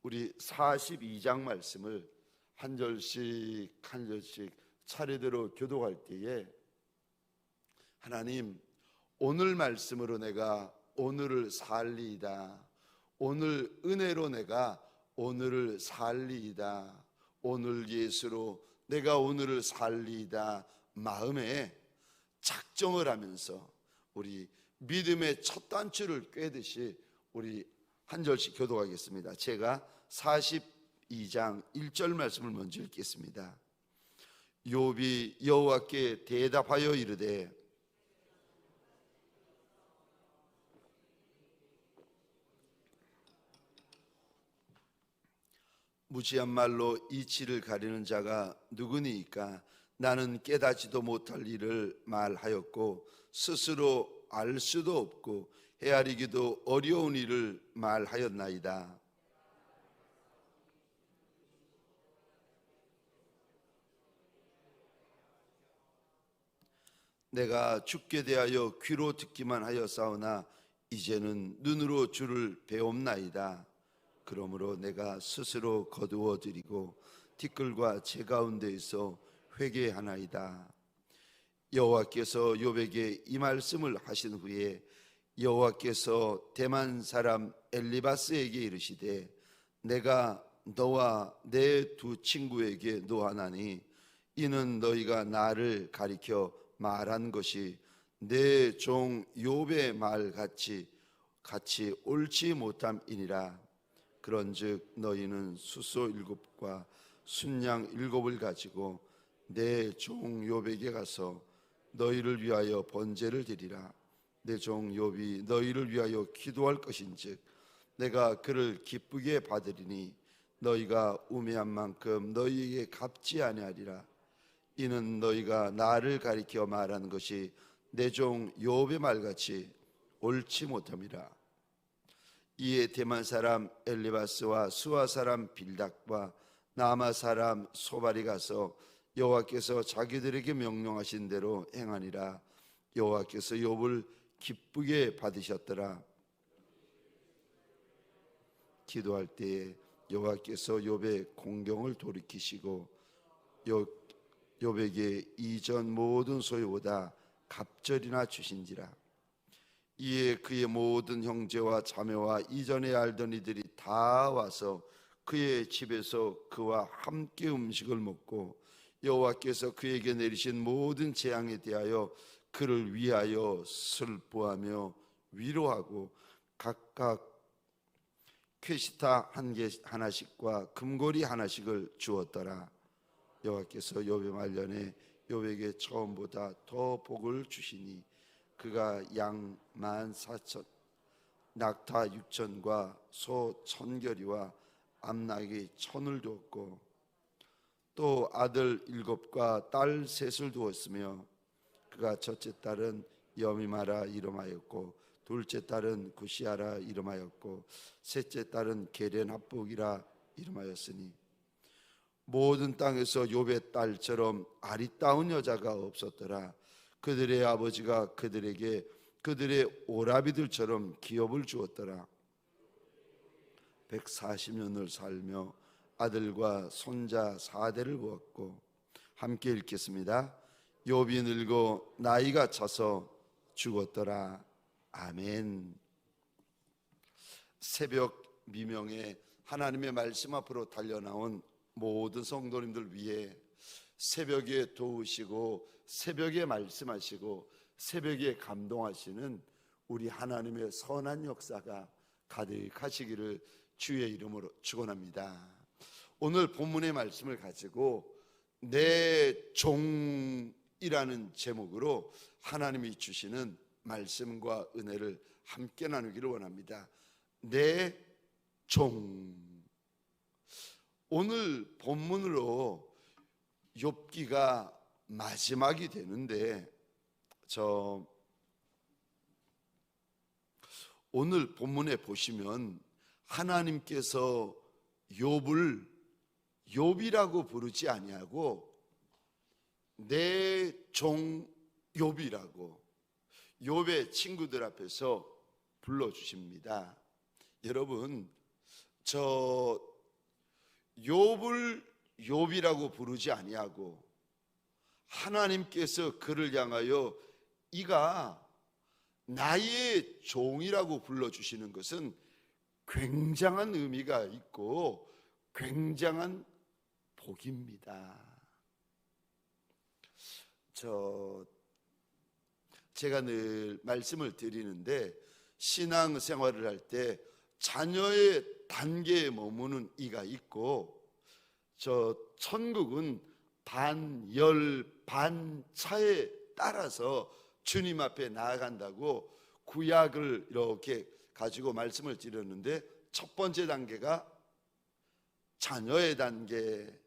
우리 42장 말씀을 한 절씩 한 절씩 차례대로 교독할 때에 하나님, 오늘 말씀으로 내가 오늘을 살리이다. 오늘 은혜로 내가 오늘을 살리이다. 오늘 예수로 내가 오늘을 살리이다. 마음에 작정을 하면서 우리 믿음의 첫 단추를 꿰듯이 우리 한 절씩 교독하겠습니다. 제가 42장 1절 말씀을 먼저 읽겠습니다. 욥이 여호와께 대답하여 이르되 무지한 말로 이치를 가리는 자가 누구니이까? 나는 깨닫지도 못할 일을 말하였고 스스로 알 수도 없고 헤아리기도 어려운 일을 말하였나이다. 내가 주께 대하여 귀로 듣기만 하였사오나 이제는 눈으로 주를 배옵나이다. 그러므로 내가 스스로 거두어 드리고 티끌과 제 가운데에서 회개하나이다. 여호와께서 욥에게 이 말씀을 하신 후에 여호와께서 대만 사람 엘리바스에게 이르시되 내가 너와 내 두 친구에게 노하나니 이는 너희가 나를 가리켜 말한 것이 내 종 욥의 말 같이 옳지 못함이니라. 그런즉 너희는 숫소 7과 순양 7을 가지고 내 종 욥에게 가서 너희를 위하여 번제를 드리라. 내 종 욥이 너희를 위하여 기도할 것인즉 내가 그를 기쁘게 받으리니 너희가 우매한 만큼 너희에게 갚지 아니하리라. 이는 너희가 나를 가리켜 말하는 것이 내 종 욥의 말같이 옳지 못함이라. 이에 대만 사람 엘리바스와 수아 사람 빌닥과 나마 사람 소발이 가서 여호와께서 자기들에게 명령하신 대로 행하니라. 여호와께서 욥을 기쁘게 받으셨더라. 기도할 때에 여호와께서 욥의 공경을 돌이키시고 욥에게 이전 모든 소유보다 갑절이나 주신지라. 이에 그의 모든 형제와 자매와 이전에 알던 이들이 다 와서 그의 집에서 그와 함께 음식을 먹고 여호와께서 그에게 내리신 모든 재앙에 대하여 그를 위하여 슬퍼하며 위로하고 각각 퀘시타 하나씩과 금고리 하나씩을 주었더라. 여호와께서 욥의 말년에 욥에게 처음보다 더 복을 주시니 그가 양 14,000 낙타 6,000과 소 1,000결이와 암나귀 1,000을 두었고 또 아들 7과 딸 3을 두었으며 그가 첫째 딸은 여미마라 이름하였고 둘째 딸은 구시아라 이름하였고 셋째 딸은 게렌합복이라 이름하였으니 모든 땅에서 욥의 딸처럼 아리따운 여자가 없었더라. 그들의 아버지가 그들에게 그들의 오라비들처럼 기업을 주었더라. 140년을 살며 아들과 손자 4대를 보았고. 함께 읽겠습니다. 욥이 늙어 나이가 차서 죽었더라. 아멘. 새벽 미명에 하나님의 말씀 앞으로 달려나온 모든 성도님들 위해 새벽에 도우시고 새벽에 말씀하시고 새벽에 감동하시는 우리 하나님의 선한 역사가 가득하시기를 주의 이름으로 축원합니다. 오늘 본문의 말씀을 가지고 내 종이라는 제목으로 하나님이 주시는 말씀과 은혜를 함께 나누기를 원합니다. 내 종. 오늘 본문으로 욥기가 마지막이 되는데 오늘 본문에 보시면 하나님께서 욥을 욥이라고 부르지 아니하고 내 종 욥이라고 욥의 친구들 앞에서 불러주십니다. 여러분, 욥을 욥이라고 부르지 아니하고 하나님께서 그를 향하여 이가 나의 종이라고 불러주시는 것은 굉장한 의미가 있고 굉장한 복입니다. 제가 늘 말씀을 드리는데, 신앙생활을 할 때 자녀의 단계에 머무는 이가 있고, 천국은 반열 반차에 따라서 주님 앞에 나아간다고 구약을 이렇게 가지고 말씀을 드렸는데, 첫 번째 단계가 자녀의 단계,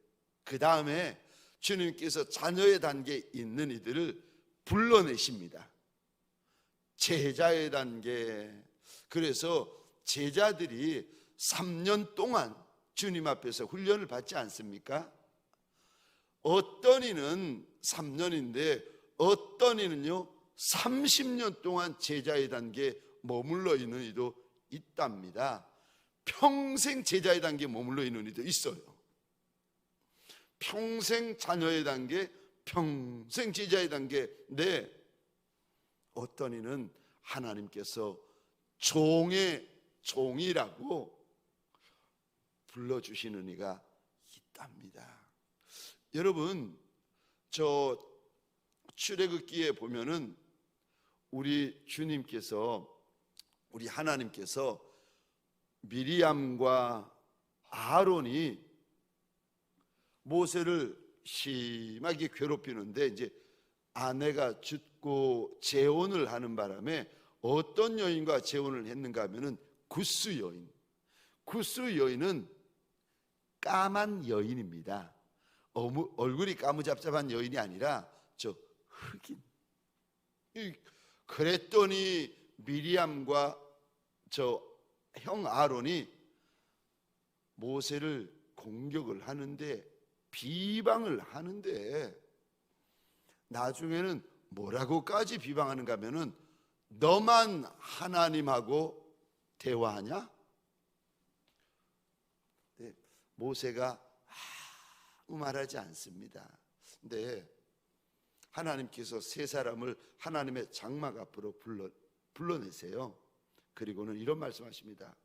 그 다음에 주님께서 자녀의 단계에 있는 이들을 불러내십니다. 제자의 단계. 그래서 제자들이 3년 동안 주님 앞에서 훈련을 받지 않습니까? 어떤 이는 3년인데 어떤 이는요 30년 동안 제자의 단계에 머물러 있는 이도 있답니다. 평생 제자의 단계에 머물러 있는 이도 있어요. 평생 자녀의 단계, 평생 제자의 단계인데, 어떤 이는 하나님께서 종의 종이라고 불러주시는 이가 있답니다. 여러분, 저 출애굽기에 보면은 우리 주님께서, 우리 하나님께서 미리암과 아론이 모세를 심하게 괴롭히는데, 이제 아내가 죽고 재혼을 하는 바람에 어떤 여인과 재혼을 했는가 하면은 구스 여인. 구스 여인은 까만 여인입니다. 얼굴이 까무잡잡한 여인이 아니라 흑인. 그랬더니 미리암과 형 아론이 모세를 공격을 하는데, 비방을 하는데, 나중에는 뭐라고까지 비방하는가 하면은 너만 하나님하고 대화하냐? 네, 모세가 아무 말하지 않습니다. 근데 하나님께서 세 사람을 하나님의 장막 앞으로 불러내세요. 그리고는 이런 말씀하십니다.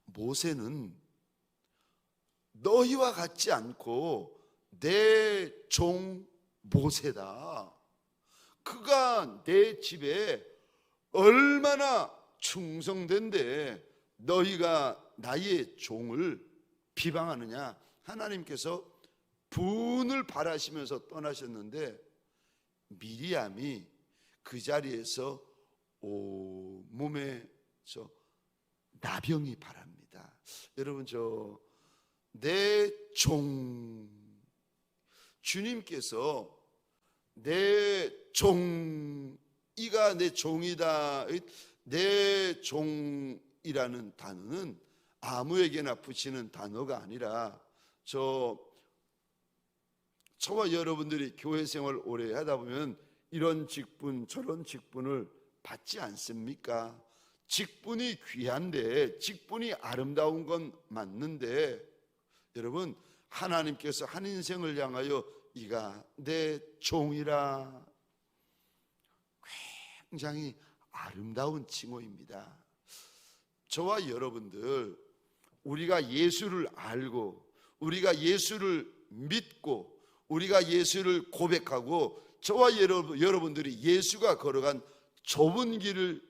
모세는 너희와 같지 않고 내 종 모세다. 그가 내 집에 얼마나 충성된데 너희가 나의 종을 비방하느냐. 하나님께서 분을 발하시면서 떠나셨는데, 미리암이 그 자리에서 온몸에 나병이 바랍니다. 여러분, 내 종, 주님께서 내 종, 이가 내 종이다. 내 종이라는 단어는 아무에게나 붙이는 단어가 아니라, 저와 여러분들이 교회 생활 오래 하다 보면 이런 직분 저런 직분을 받지 않습니까? 직분이 귀한데, 직분이 아름다운 건 맞는데, 여러분, 하나님께서 한 인생을 향하여 이가 내 종이라, 굉장히 아름다운 칭호입니다. 저와 여러분들, 우리가 예수를 알고 우리가 예수를 믿고 우리가 예수를 고백하고, 저와 여러분들이 예수가 걸어간 좁은 길을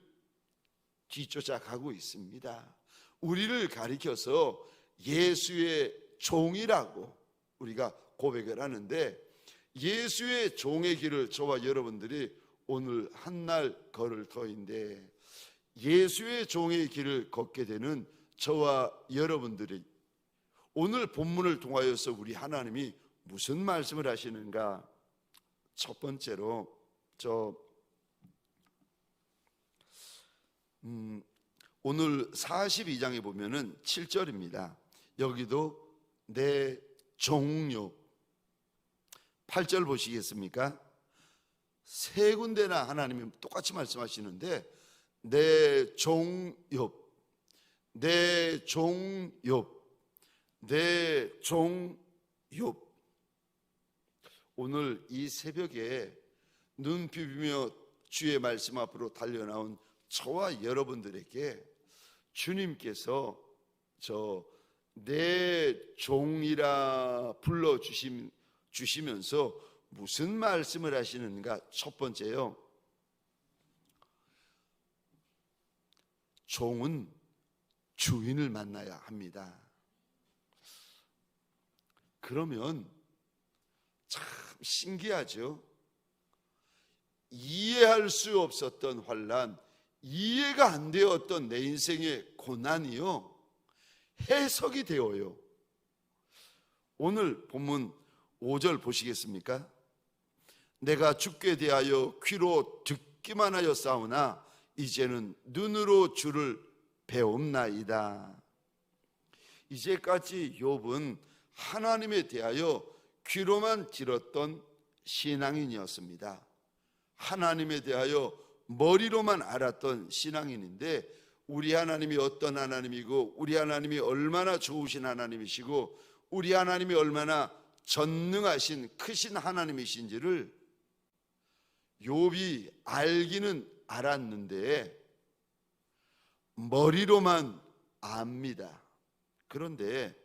뒤쫓아 가고 있습니다. 우리를 가리켜서 예수의 종이라고 우리가 고백을 하는데, 예수의 종의 길을 저와 여러분들이 오늘 한날 걸을 터인데, 예수의 종의 길을 걷게 되는 저와 여러분들이 오늘 본문을 통하여서 우리 하나님이 무슨 말씀을 하시는가? 첫 번째로 오늘 42장에 보면은 7절입니다. 여기도 내 종요. 8절 보시겠습니까? 세 군데나 하나님이 똑같이 말씀하시는데, 내 종욥, 내 종 욥, 내 종 욥. 오늘 이 새벽에 눈 비비며 주의 말씀 앞으로 달려나온 저와 여러분들에게 주님께서 내 종이라 주시면서 무슨 말씀을 하시는가? 첫 번째요, 종은 주인을 만나야 합니다. 그러면 참 신기하죠? 이해할 수 없었던 환난, 이해가 안 되었던 내 인생의 고난이요, 해석이 되어요. 오늘 본문 5절 보시겠습니까? 내가 주께 대하여 귀로 듣기만 하였사오나 이제는 눈으로 주를 배움나이다. 이제까지 욥은 하나님에 대하여 귀로만 들었던 신앙인이었습니다. 하나님에 대하여 머리로만 알았던 신앙인인데, 우리 하나님이 어떤 하나님이고, 우리 하나님이 얼마나 좋으신 하나님이시고, 우리 하나님이 얼마나 전능하신 크신 하나님이신지를 욥이 알기는 알았는데 머리로만 압니다. 그런데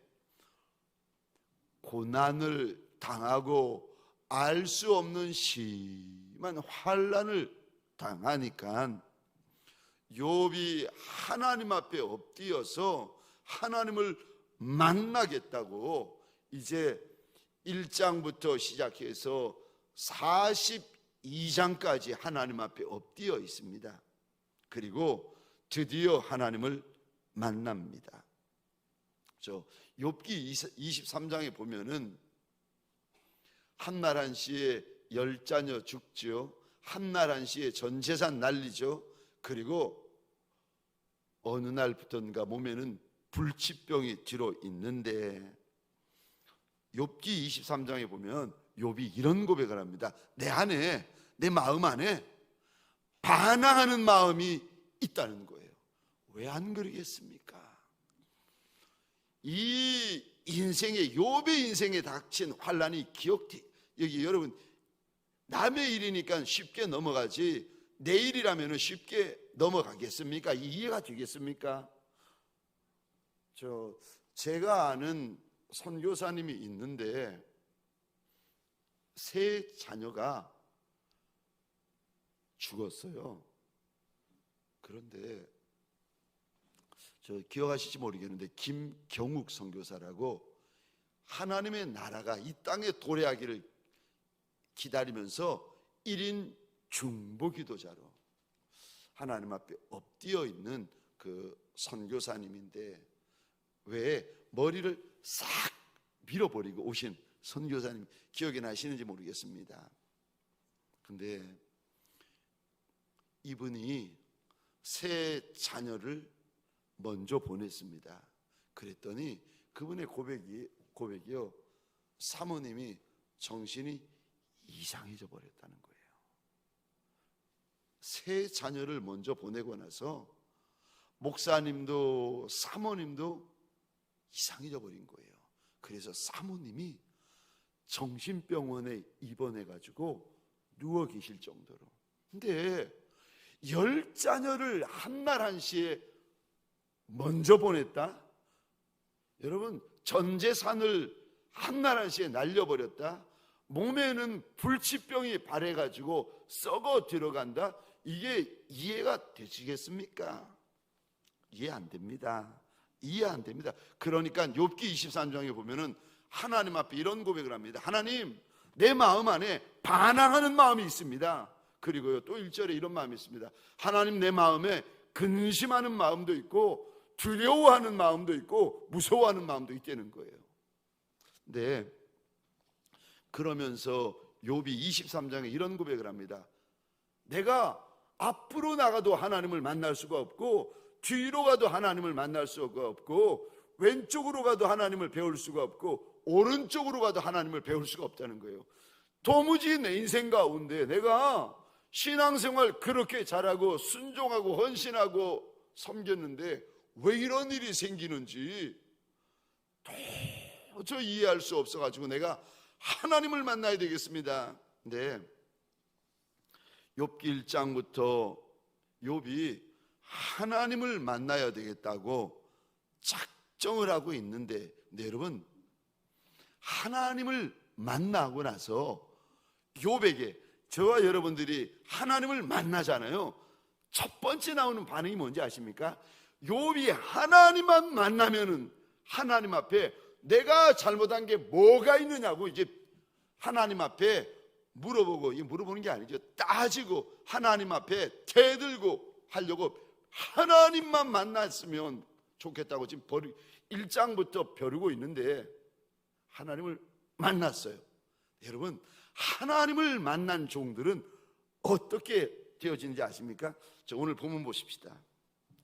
고난을 당하고 알 수 없는 심한 환난을 당하니까 욥이 하나님 앞에 엎드려서 하나님을 만나겠다고 이제 1장부터 시작해서 42장까지 하나님 앞에 엎드려 있습니다. 그리고 드디어 하나님을 만납니다. 욥기 23장에 보면은 한날 한시에 10자녀 죽지요. 한날 한시에 전 재산 날리죠. 그리고 어느 날부터인가 몸에는 불치병이 들어 있는데, 욥기 23장에 보면 욥이 이런 고백을 합니다. 내 안에, 내 마음 안에 반항하는 마음이 있다는 거예요. 왜 안 그러겠습니까? 이 인생에, 욥의 인생에 닥친 환난이 여기 여러분, 남의 일이니까 쉽게 넘어가지 내 일이라면 쉽게 넘어가겠습니까? 이해가 되겠습니까? 제가 아는 선교사님이 있는데 세 자녀가 죽었어요. 그런데 기억하실지 모르겠는데 김경욱 선교사라고, 하나님의 나라가 이 땅에 도래하기를 기다리면서 1인 중보기도자로 하나님 앞에 엎드려 있는 그 선교사님인데, 왜 머리를 싹 밀어버리고 오신 선교사님 기억이 나시는지 모르겠습니다. 근데 이분이 세 자녀를 먼저 보냈습니다. 그랬더니 그분의 고백이요, 사모님이 정신이 이상해져 버렸다는 거예요. 세 자녀를 먼저 보내고 나서 목사님도 사모님도 이상해져 버린 거예요. 그래서 사모님이 정신병원에 입원해가지고 누워 계실 정도로. 근데 10자녀를 한날 한시에 먼저 보냈다? 여러분, 전 재산을 한날 한시에 날려버렸다? 몸에는 불치병이 발해가지고 썩어 들어간다? 이게 이해가 되시겠습니까? 이해 안 됩니다. 이해 안 됩니다. 그러니까 욥기 23장에 보면은 하나님 앞에 이런 고백을 합니다. 하나님, 내 마음 안에 반항하는 마음이 있습니다. 그리고요, 또 1절에 이런 마음이 있습니다. 하나님, 내 마음에 근심하는 마음도 있고 두려워하는 마음도 있고 무서워하는 마음도 있다는 거예요. 네. 그러면서 욥이 23장에 이런 고백을 합니다. 내가 앞으로 나가도 하나님을 만날 수가 없고, 뒤로 가도 하나님을 만날 수가 없고, 왼쪽으로 가도 하나님을 배울 수가 없고, 오른쪽으로 가도 하나님을 배울 수가 없다는 거예요. 도무지 내 인생 가운데 내가 신앙생활 그렇게 잘하고 순종하고 헌신하고 섬겼는데 왜 이런 일이 생기는지 도저히 이해할 수 없어가지고 내가 하나님을 만나야 되겠습니다. 근데 욥기 1장부터 욥이 하나님을 만나야 되겠다고 작정을 하고 있는데, 여러분, 하나님을 만나고 나서 욥에게, 저와 여러분들이 하나님을 만나잖아요. 첫 번째 나오는 반응이 뭔지 아십니까? 욥이 하나님만 만나면은 하나님 앞에 내가 잘못한 게 뭐가 있느냐고 이제 하나님 앞에 물어보고, 이게 물어보는 게 아니죠, 따지고 하나님 앞에 대들고 하려고 하나님만 만났으면 좋겠다고 지금 1장부터 벼르고 있는데 하나님을 만났어요. 여러분, 하나님을 만난 종들은 어떻게 되어지는지 아십니까? 저 오늘 본문 보십시다.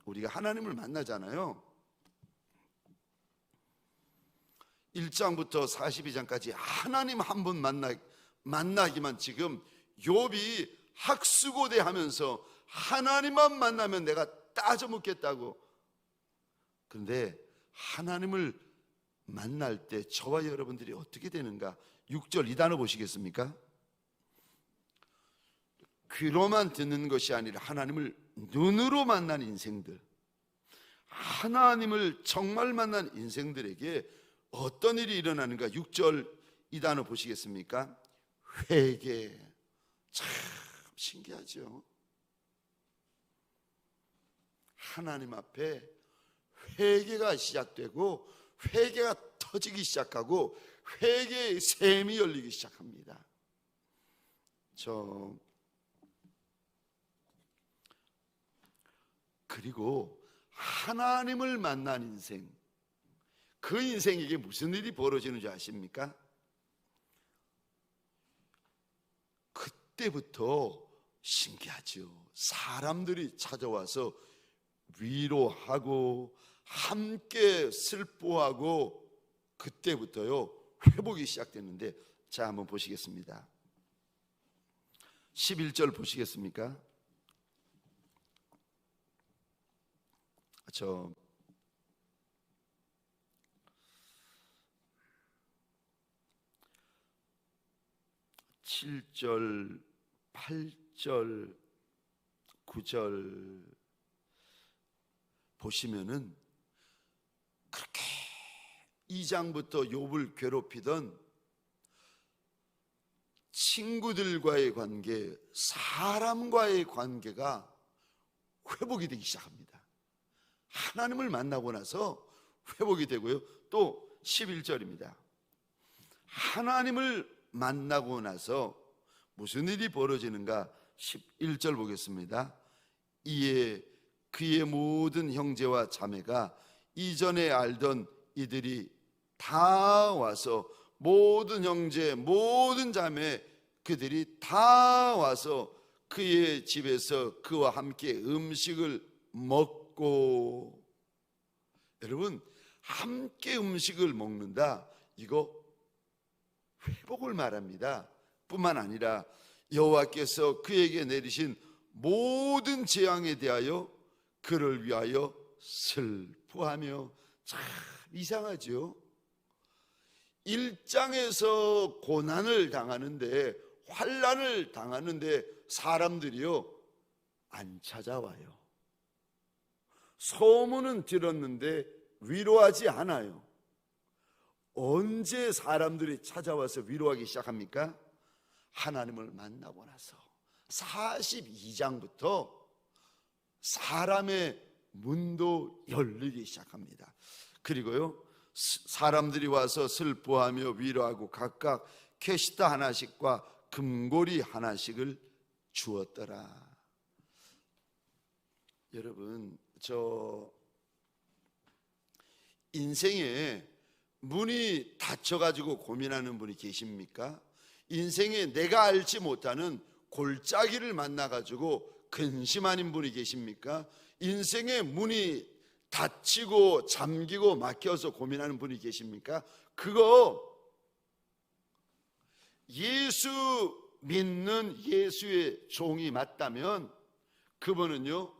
우리가 하나님을 만나잖아요. 1장부터 42장까지 하나님 한 분 만나기만 지금 욥이 학수고대 하면서 하나님만 만나면 내가 따져 묻겠다고. 그런데 하나님을 만날 때 저와 여러분들이 어떻게 되는가? 6절 이 단어 보시겠습니까? 귀로만 듣는 것이 아니라 하나님을 눈으로 만난 인생들, 하나님을 정말 만난 인생들에게 어떤 일이 일어나는가? 6절 이 단어 보시겠습니까? 회개. 참 신기하죠. 하나님 앞에 회개가 시작되고 회개가 터지기 시작하고 회개의 샘이 열리기 시작합니다. 그리고 하나님을 만난 인생, 그 인생에게 무슨 일이 벌어지는지 아십니까? 그때부터 신기하죠. 사람들이 찾아와서 위로하고 함께 슬퍼하고, 그때부터요 회복이 시작됐는데, 자 한번 보시겠습니다. 11절 보시겠습니까? 저 7절, 8절, 9절 보시면은 그렇게 2장부터 욥을 괴롭히던 친구들과의 관계, 사람과의 관계가 회복이 되기 시작합니다. 하나님을 만나고 나서 회복이 되고요. 또 11절입니다. 하나님을 만나고 나서 무슨 일이 벌어지는가? 11절 보겠습니다. 이에 그의 모든 형제와 자매가 이전에 알던 이들이 다 와서, 모든 형제, 모든 자매, 그들이 다 와서 그의 집에서 그와 함께 음식을 먹고. 여러분, 함께 음식을 먹는다, 이거 회복을 말합니다. 뿐만 아니라 여호와께서 그에게 내리신 모든 재앙에 대하여 그를 위하여 슬퍼하며. 참 이상하죠. 1장에서 고난을 당하는데, 환난을 당하는데 사람들이요 안 찾아와요. 소문은 들었는데 위로하지 않아요. 언제 사람들이 찾아와서 위로하기 시작합니까? 하나님을 만나고 나서 42장부터 사람의 문도 열리기 시작합니다. 그리고요 사람들이 와서 슬퍼하며 위로하고 각각 캐시다 하나씩과 금고리 하나씩을 주었더라. 여러분, 저 인생에 문이 닫혀가지고 고민하는 분이 계십니까? 인생에 내가 알지 못하는 골짜기를 만나가지고 근심하는 분이 계십니까? 인생의 문이 닫히고 잠기고 막혀서 고민하는 분이 계십니까? 그거 예수 믿는 예수의 종이 맞다면 그분은요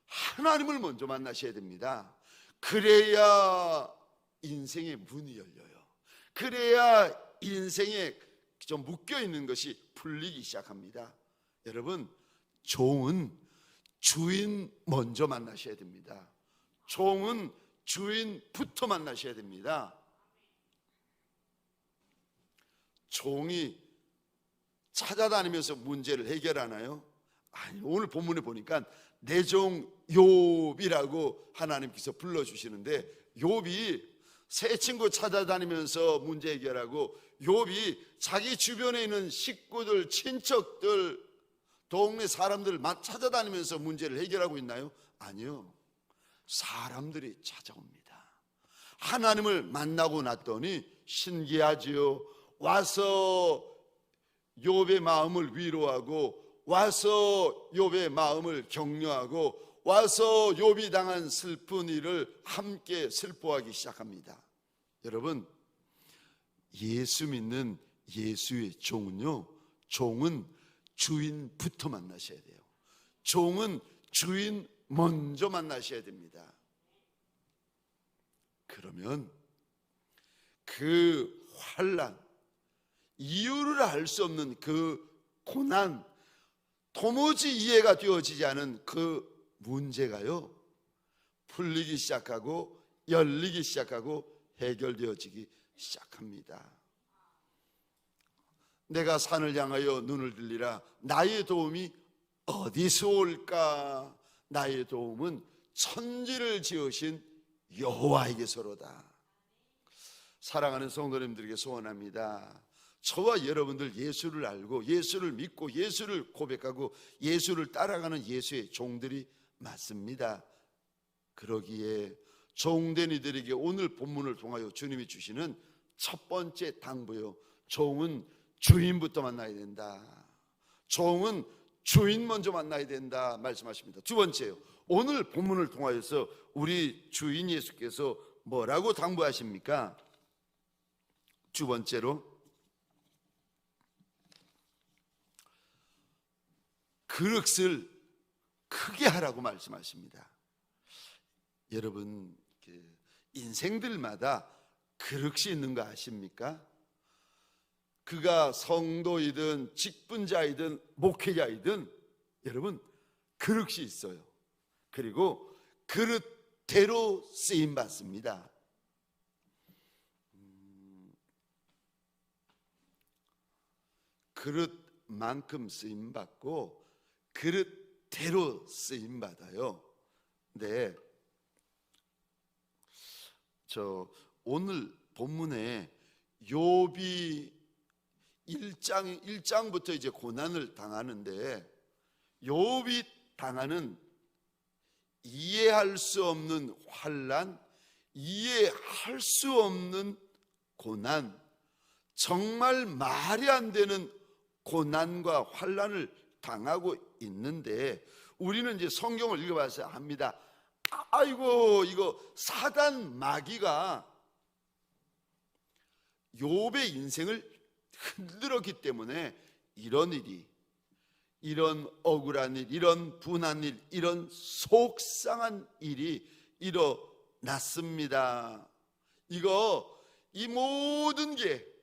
하나님을 먼저 만나셔야 됩니다. 그래야 인생의 문이 열려요. 그래야 인생에 좀 묶여있는 것이 풀리기 시작합니다. 여러분, 종은 주인 먼저 만나셔야 됩니다. 종은 주인부터 만나셔야 됩니다. 종이 찾아다니면서 문제를 해결하나요? 아니, 오늘 본문에 보니까 내 종 욥이라고 하나님께서 불러주시는데, 욥이 새 친구 찾아다니면서 문제 해결하고, 욥이 자기 주변에 있는 식구들, 친척들, 동네 사람들을 찾아다니면서 문제를 해결하고 있나요? 아니요. 사람들이 찾아옵니다. 하나님을 만나고 났더니 신기하지요. 와서 욥의 마음을 위로하고, 와서 욥의 마음을 격려하고, 와서 욥이 당한 슬픈 일을 함께 슬퍼하기 시작합니다. 여러분, 예수 믿는 예수의 종은요, 종은 주인부터 만나셔야 돼요. 종은 주인 먼저 만나셔야 됩니다. 그러면 그 환난, 이유를 알 수 없는 그 고난, 도무지 이해가 되어지지 않은 그 문제가요, 풀리기 시작하고 열리기 시작하고 해결되어지기 시작합니다. 내가 산을 향하여 눈을 들리라. 나의 도움이 어디서 올까? 나의 도움은 천지를 지으신 여호와에게서로다. 사랑하는 성도님들에게 소원합니다. 저와 여러분들 예수를 알고 예수를 믿고 예수를 고백하고 예수를 따라가는 예수의 종들이 맞습니다. 그러기에 종된 이들에게 오늘 본문을 통하여 주님이 주시는 첫 번째 당부요, 종은 주인부터 만나야 된다. 종은 주인 먼저 만나야 된다 말씀하십니다. 두 번째요, 오늘 본문을 통하여서 우리 주인 예수께서 뭐라고 당부하십니까? 두 번째로, 그릇을 크게 하라고 말씀하십니다. 여러분, 인생들마다 그릇이 있는 거 아십니까? 그가 성도이든 직분자이든 목회자이든 여러분, 그릇이 있어요. 그리고 그릇대로 쓰임 받습니다. 그릇만큼 쓰임 받고 그릇대로 쓰임 받아요. 근데 오늘 본문에 욥이 1장부터 이제 고난을 당하는데, 욥이 당하는 이해할 수 없는 환난, 이해할 수 없는 고난, 정말 말이 안 되는 고난과 환난을 당하고 있는데, 우리는 이제 성경을 읽어봐서 압니다. 아이고, 이거 사단 마귀가 욥의 인생을 흔들었기 때문에 이런 일이, 이런 억울한 일, 이런 분한 일, 이런 속상한 일이 일어났습니다. 이 모든 게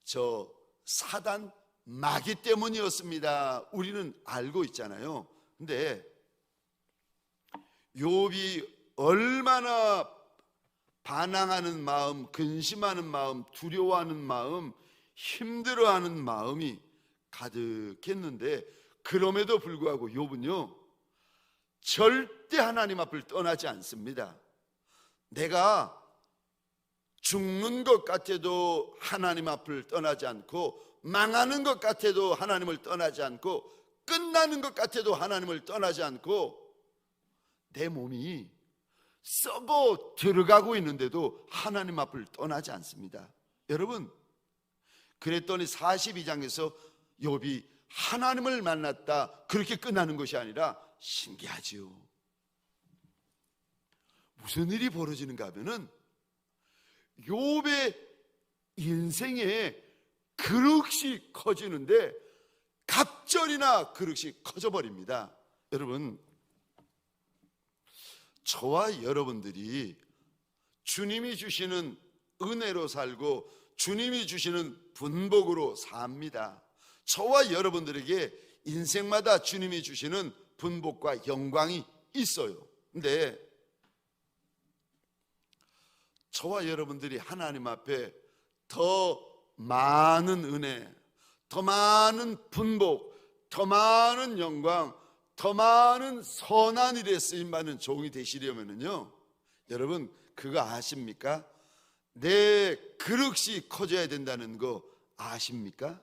저 사단 마귀 때문이었습니다. 우리는 알고 있잖아요. 근데 욥이 얼마나 반항하는 마음, 근심하는 마음, 두려워하는 마음, 힘들어하는 마음이 가득했는데, 그럼에도 불구하고 욥은요, 절대 하나님 앞을 떠나지 않습니다. 내가 죽는 것 같아도 하나님 앞을 떠나지 않고, 망하는 것 같아도 하나님을 떠나지 않고, 끝나는 것 같아도 하나님을 떠나지 않고, 내 몸이 썩어 들어가고 있는데도 하나님 앞을 떠나지 않습니다. 여러분, 그랬더니 42장에서 욥이 하나님을 만났다, 그렇게 끝나는 것이 아니라 신기하지요. 무슨 일이 벌어지는가 하면은 욥의 인생에 그릇이 커지는데 갑절이나 그릇이 커져버립니다. 여러분, 저와 여러분들이 주님이 주시는 은혜로 살고 주님이 주시는 분복으로 삽니다. 저와 여러분들에게 인생마다 주님이 주시는 분복과 영광이 있어요. 근데 저와 여러분들이 하나님 앞에 더 많은 은혜, 더 많은 분복, 더 많은 영광, 더 많은 선한 일에 쓰임받는 종이 되시려면요, 여러분 그거 아십니까? 내 그릇이 커져야 된다는 거 아십니까?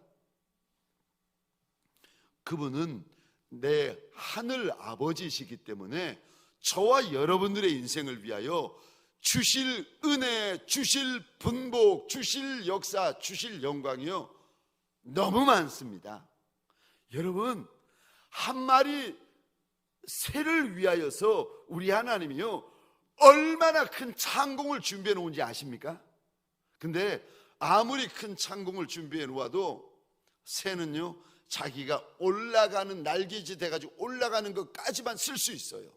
그분은 내 하늘 아버지시기 때문에 저와 여러분들의 인생을 위하여 주실 은혜, 주실 분복, 주실 역사, 주실 영광이요 너무 많습니다. 여러분, 한 마리 새를 위하여서 우리 하나님이요 얼마나 큰 창공을 준비해 놓은지 아십니까? 근데 아무리 큰 창공을 준비해 놓아도 새는요 자기가 올라가는 날개짓 해가지고 올라가는 것까지만 쓸 수 있어요.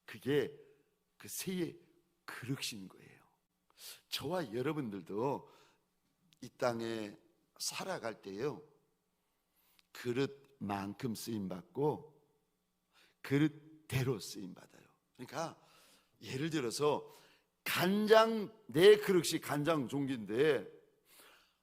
그게 그 새의 그릇인 거예요. 저와 여러분들도 이 땅에 살아갈 때요 그릇만큼 쓰임받고 그릇대로 쓰임받아요. 그러니까 예를 들어서 내 그릇이 간장 종기인데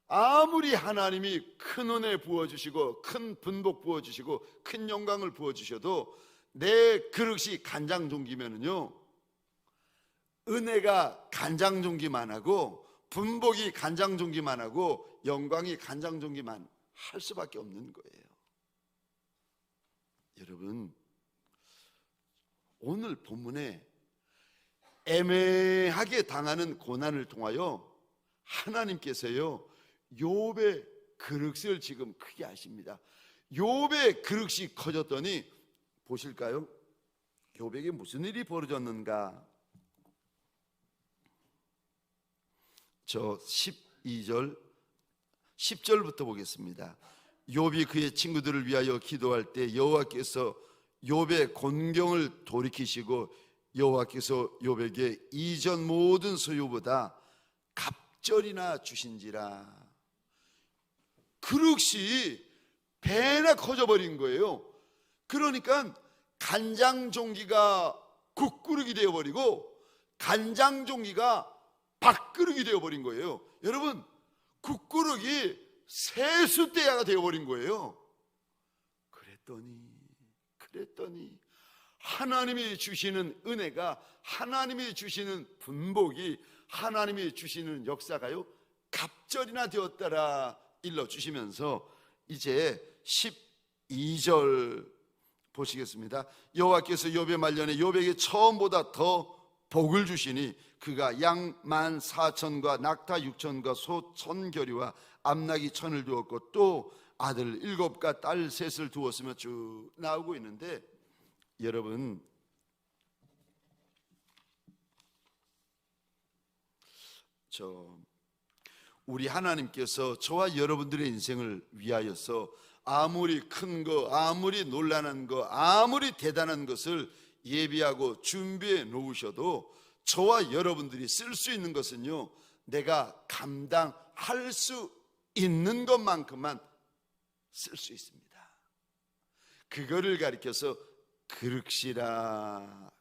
아무리 하나님이 큰 은혜 부어주시고 큰 분복 부어주시고 큰 영광을 부어주셔도 내 그릇이 간장 종기면은요 은혜가 간장 종기만 하고 분복이 간장 종기만 하고 영광이 간장 종기만 할 수밖에 없는 거예요. 여러분, 오늘 본문에 애매하게 당하는 고난을 통하여 하나님께서요 욥의 그릇을 지금 크게 하십니다. 욥의 그릇이 커졌더니 보실까요? 욥에게 무슨 일이 벌어졌는가? 저 12절 10절부터 보겠습니다. 욥이 그의 친구들을 위하여 기도할 때 여호와께서 욥의 곤경을 돌이키시고 여호와께서 욥에게 이전 모든 소유보다 갑절이나 주신지라. 그릇이 배나 커져버린 거예요. 그러니까 간장종기가 국그릇이 되어버리고 간장종기가 밥그릇이 되어버린 거예요. 여러분, 국그릇이 세숫대야가 되어버린 거예요. 그랬더니 하나님이 주시는 은혜가, 하나님이 주시는 분복이, 하나님이 주시는 역사가요 갑절이나 되었더라 일러주시면서 이제 12절 보시겠습니다. 여호와께서 욥의 말년에 욥에게 처음보다 더 복을 주시니 그가 양 14,000과 낙타 6,000과 소 1,000겨리와 암나귀 1,000을 두었고 또 아들 7과 딸 3을 두었으며 쭉 나오고 있는데, 여러분 우리 하나님께서 저와 여러분들의 인생을 위하여서 아무리 큰 거, 아무리 놀라는 거, 아무리 대단한 것을 예비하고 준비해 놓으셔도 저와 여러분들이 쓸 수 있는 것은요 내가 감당할 수 있는 것만큼만 쓸 수 있습니다. 그거를 가리켜서 그릇이라.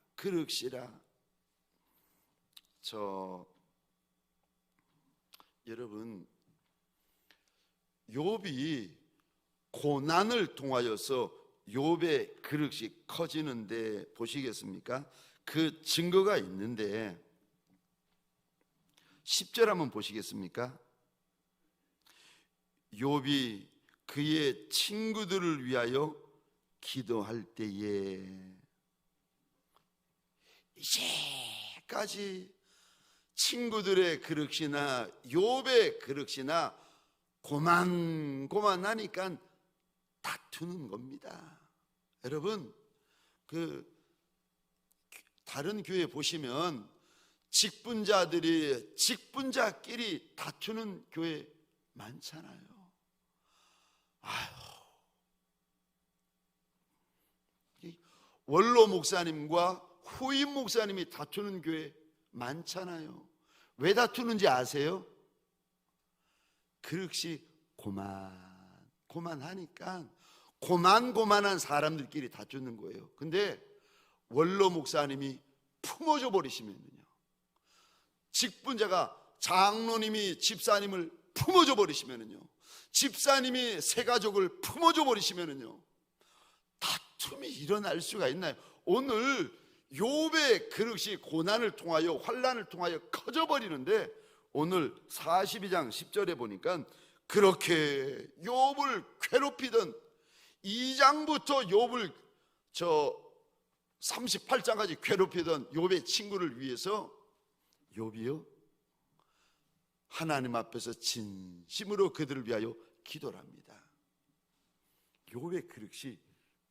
여러분, 욥이 고난을 통하여서 욥의 그릇이 커지는데 보시겠습니까? 그 증거가 있는데 10절 한번 보시겠습니까? 욥이 그의 친구들을 위하여 기도할 때에 이제까지 친구들의 그릇이나 욥의 그릇이나 고만고만하니까 다투는 겁니다. 여러분, 다른 교회 보시면 직분자끼리 다투는 교회 많잖아요. 원로 목사님과 후임 목사님이 다투는 교회 많잖아요. 왜 다투는지 아세요? 그릇이 고만하니까 고만한 사람들끼리 다투는 거예요. 근데 원로 목사님이 품어줘 버리시면요, 직분자가 장로님이 집사님을 품어줘 버리시면요, 집사님이 새가족을 품어줘 버리시면요, 다툼이 일어날 수가 있나요? 오늘 욥의 그릇이 고난을 통하여 환난을 통하여 커져버리는데, 오늘 42장 10절에 보니까 그렇게 욥을 괴롭히던 2장부터 욥을 38장까지 괴롭히던 욥의 친구를 위해서 욥이요, 하나님 앞에서 진심으로 그들을 위하여 기도를 합니다. 욥의 그릇이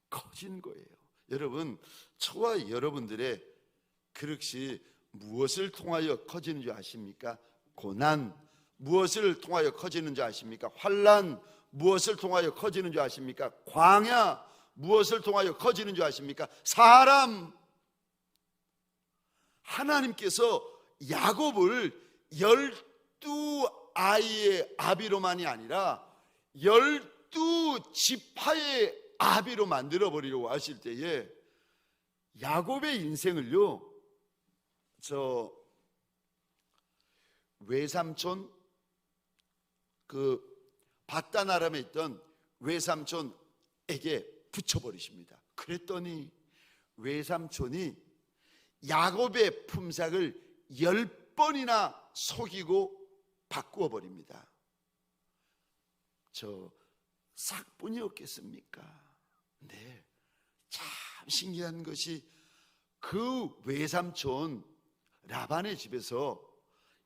커진 거예요. 여러분, 저와 여러분들의 그릇이 무엇을 통하여 커지는 줄 아십니까? 고난 무엇을 통하여 커지는 줄 아십니까? 환난 무엇을 통하여 커지는 줄 아십니까? 광야 무엇을 통하여 커지는 줄 아십니까? 사람. 하나님께서 야곱을 12아이의 아비로만이 아니라 12지파의 아비로 만들어버리려고 하실 때에 야곱의 인생을요, 외삼촌, 바단 아람에 있던 외삼촌에게 붙여버리십니다. 그랬더니 외삼촌이 야곱의 품삯을 10번이나 속이고 바꾸어 버립니다. 삭뿐이었겠습니까? 네, 참 신기한 것이 그 외삼촌 라반의 집에서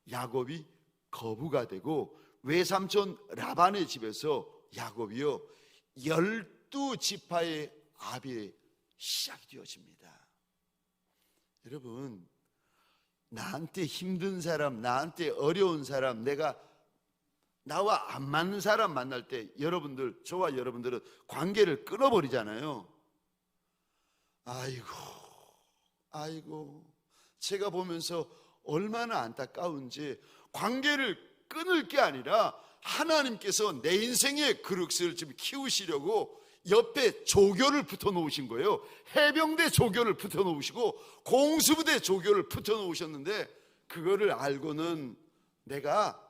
야곱이 거부가 되고, 외삼촌 라반의 집에서 야곱이요 12지파의 아비의 시작이 되어집니다. 여러분, 나한테 힘든 사람, 나한테 어려운 사람, 나와 안 맞는 사람 만날 때 여러분들, 저와 여러분들은 관계를 끊어버리잖아요. 아이고 제가 보면서 얼마나 안타까운지, 관계를 끊을 게 아니라 하나님께서 내 인생의 그릇을 지금 키우시려고 옆에 조교를 붙여 놓으신 거예요. 해병대 조교를 붙여 놓으시고 공수부대 조교를 붙여 놓으셨는데, 그거를 알고는 내가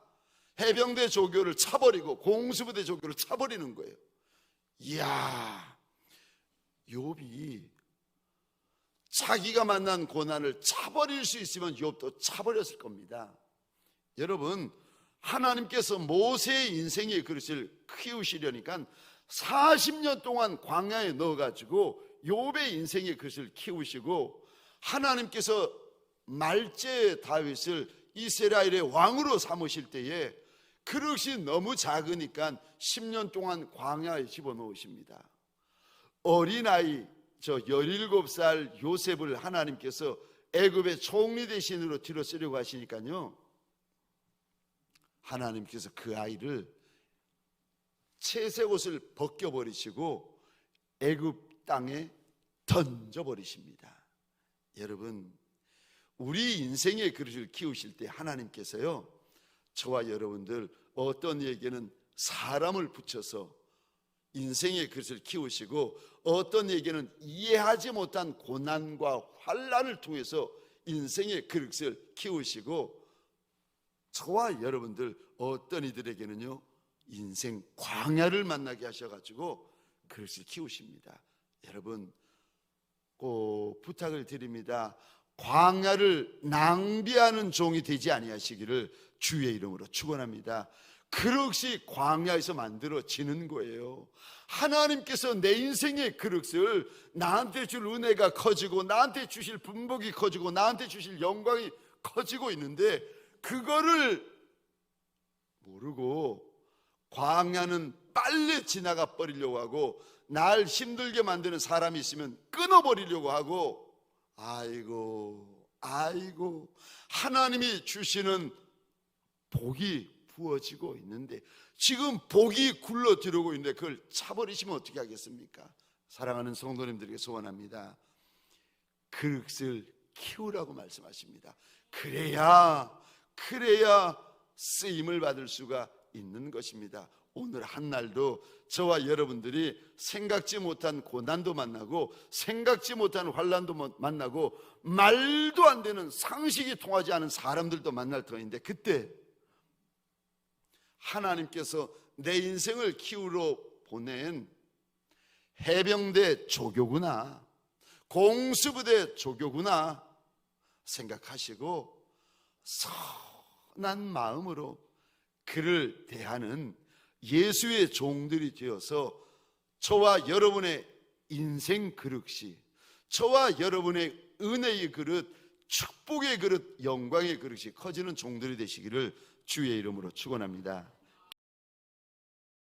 해병대 조교를 차버리고 공수부대 조교를 차버리는 거예요. 이야, 욥이 자기가 만난 고난을 차버릴 수 있으면 욥도 차버렸을 겁니다. 여러분, 하나님께서 모세의 인생의 그릇을 키우시려니까 40년 동안 광야에 넣어가지고 욥의 인생의 그릇을 키우시고, 하나님께서 말제 다윗을 이스라엘의 왕으로 삼으실 때에 그릇이 너무 작으니까 10년 동안 광야에 집어넣으십니다. 어린아이 17살 요셉을 하나님께서 애굽의 총리 대신으로 뒤로 쓰려고 하시니까요, 하나님께서 그 아이를 채색옷을 벗겨버리시고 애굽 땅에 던져버리십니다. 여러분, 우리 인생의 그릇을 키우실 때 하나님께서요, 저와 여러분들 어떤 얘기는 사람을 붙여서 인생의 그릇을 키우시고, 어떤 얘기는 이해하지 못한 고난과 환난을 통해서 인생의 그릇을 키우시고, 저와 여러분들 어떤 이들에게는요 인생 광야를 만나게 하셔가지고 그릇을 키우십니다. 여러분, 꼭 부탁을 드립니다. 광야를 낭비하는 종이 되지 아니하시기를 주의 이름으로 축원합니다. 그릇이 광야에서 만들어지는 거예요. 하나님께서 내 인생의 그릇을, 나한테 줄 은혜가 커지고 나한테 주실 분복이 커지고 나한테 주실 영광이 커지고 있는데, 그거를 모르고 광야는 빨리 지나가 버리려고 하고, 날 힘들게 만드는 사람이 있으면 끊어버리려고 하고, 아이고 하나님이 주시는 복이 부어지고 있는데, 지금 복이 굴러 들어오고 있는데 그걸 차버리시면 어떻게 하겠습니까? 사랑하는 성도님들에게 소원합니다. 그릇을 키우라고 말씀하십니다. 그래야 쓰임을 받을 수가 있는 것입니다. 오늘 한날도 저와 여러분들이 생각지 못한 고난도 만나고 생각지 못한 환난도 만나고 말도 안 되는 상식이 통하지 않은 사람들도 만날 터인데, 그때 하나님께서 내 인생을 키우러 보낸 해병대 조교구나, 공수부대 조교구나 생각하시고 선한 마음으로 그를 대하는 예수의 종들이 되어서 저와 여러분의 인생 그릇이, 저와 여러분의 은혜의 그릇, 축복의 그릇, 영광의 그릇이 커지는 종들이 되시기를 주의 이름으로 축원합니다.